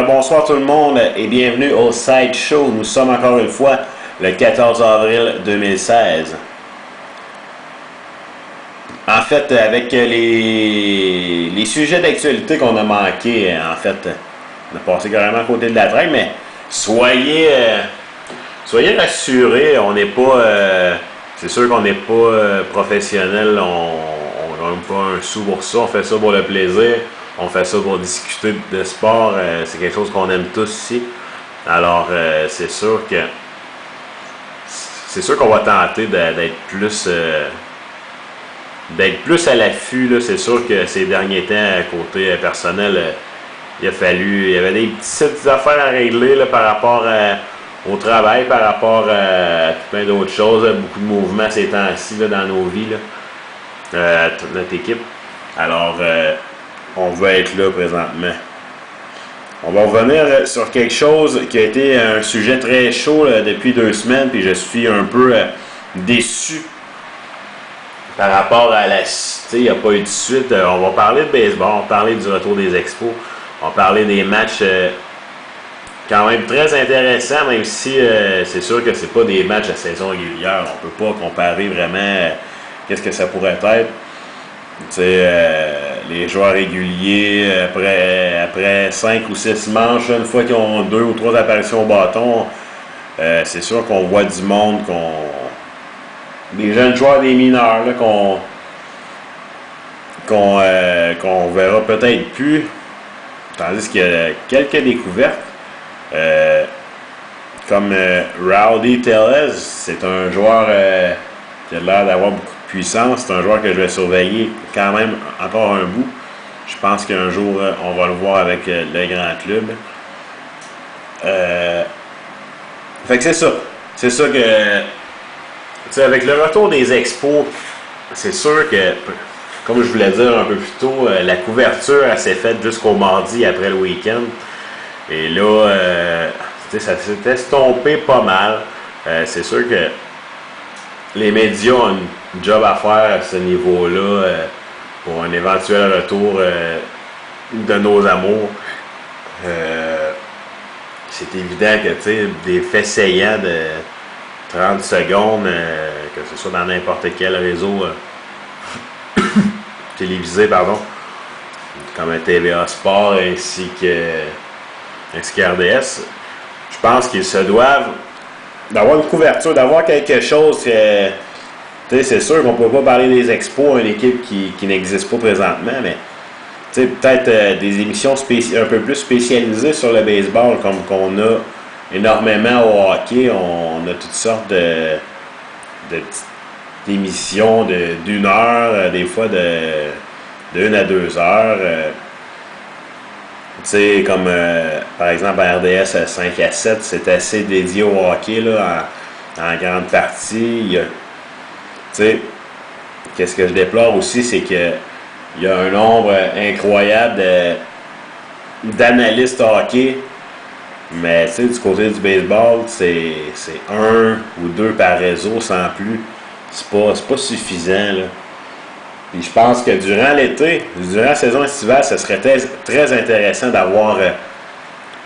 Bonsoir tout le monde et bienvenue au Side Show. Nous sommes encore une fois le 14 avril 2016. En fait, avec les sujets d'actualité qu'on a manqué, en fait, on a passé carrément à côté de la traque, mais soyez rassurés, on n'est pas, c'est sûr qu'on n'est pas professionnel, on gagne pas un sou pour ça, on fait ça pour le plaisir. On fait ça pour discuter de sport, c'est quelque chose qu'on aime tous ici. Alors, c'est sûr qu'on va tenter d'être plus à l'affût. C'est sûr que ces derniers temps, côté personnel, il y avait des petites affaires à régler là, par rapport au travail, par rapport à plein d'autres choses. Beaucoup de mouvements ces temps-ci dans nos vies, toute notre équipe. Alors, on va être là présentement. On va revenir sur quelque chose qui a été un sujet très chaud depuis 2 semaines, puis je suis un peu déçu par rapport à la... il n'y a pas eu de suite. On va parler de baseball, on va parler du retour des expos, on va parler des matchs quand même très intéressants, même si c'est sûr que c'est pas des matchs de saison régulière. On peut pas comparer vraiment qu'est-ce que ça pourrait être. Les joueurs réguliers, après 5 ou 6 manches, une fois qu'ils ont 2 ou 3 apparitions au bâton, c'est sûr qu'on voit du monde, des jeunes joueurs, des mineurs, qu'on verra peut-être plus. Tandis qu'il y a quelques découvertes, comme Rowdy Tellez, c'est un joueur qui a l'air d'avoir beaucoup de puissance. C'est un joueur que je vais surveiller quand même encore un bout. Je pense qu'un jour, on va le voir avec le grand club. Fait que c'est ça. C'est ça que... avec le retour des expos, c'est sûr que, comme je voulais dire un peu plus tôt, la couverture, elle s'est faite jusqu'au mardi après le week-end. Et là, ça s'est estompé pas mal. C'est sûr que les médias ont un job à faire à ce niveau-là pour un éventuel retour de nos amours. C'est évident que des faits saillants de 30 secondes, que ce soit dans n'importe quel réseau télévisé, comme un TVA Sport ainsi que RDS, je pense qu'ils se doivent d'avoir une couverture, d'avoir quelque chose. C'est sûr qu'on ne peut pas parler des expos à une équipe qui n'existe pas présentement, mais peut-être des émissions un peu plus spécialisées sur le baseball, comme qu'on a énormément au hockey. On a toutes sortes d'émissions d'1 heure, des fois de 1 à 2 heures. Comme par exemple à RDS 5 à 7, c'est assez dédié au hockey en grande partie. Qu'est-ce que je déplore aussi, c'est que il y a un nombre incroyable d'analystes hockey, mais du côté du baseball, c'est 1 ou 2 par réseau sans plus. C'est pas suffisant, là. Puis je pense que durant la saison estivale, ce serait très intéressant d'avoir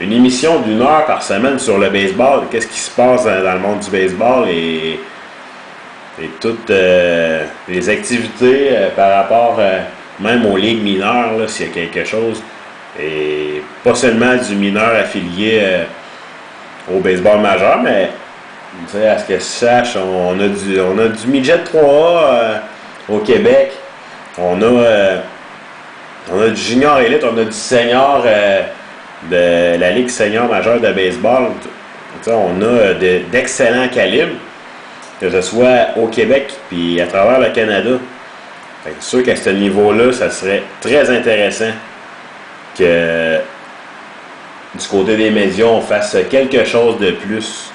une émission d'1 heure par semaine sur le baseball. Qu'est-ce qui se passe dans le monde du baseball et toutes les activités par rapport même aux ligues mineures, s'il y a quelque chose. Et pas seulement du mineur affilié au baseball majeur, mais à ce que je sache, on a du midget 3A au Québec. On a du junior élite, on a du senior de la Ligue senior majeure de baseball. On a d'excellents calibres, que ce soit au Québec puis à travers le Canada. C'est sûr qu'à ce niveau-là, ça serait très intéressant que du côté des médias, on fasse quelque chose de plus.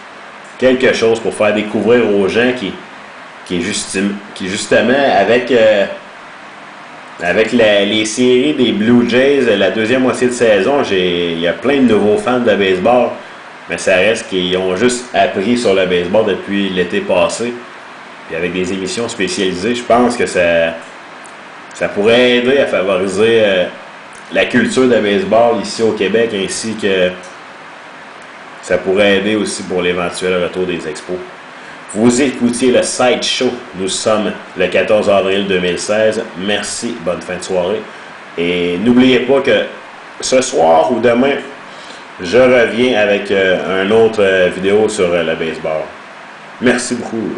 Quelque chose pour faire découvrir aux gens qui justement avec les séries des Blue Jays, la deuxième moitié de saison, il y a plein de nouveaux fans de baseball, mais ça reste qu'ils ont juste appris sur le baseball depuis l'été passé. Puis avec des émissions spécialisées, je pense que ça pourrait aider à favoriser la culture de baseball ici au Québec, ainsi que ça pourrait aider aussi pour l'éventuel retour des expos. Vous écoutiez le Side Show. Nous sommes le 14 avril 2016. Merci, bonne fin de soirée. Et n'oubliez pas que ce soir ou demain, je reviens avec une autre vidéo sur le baseball. Merci beaucoup.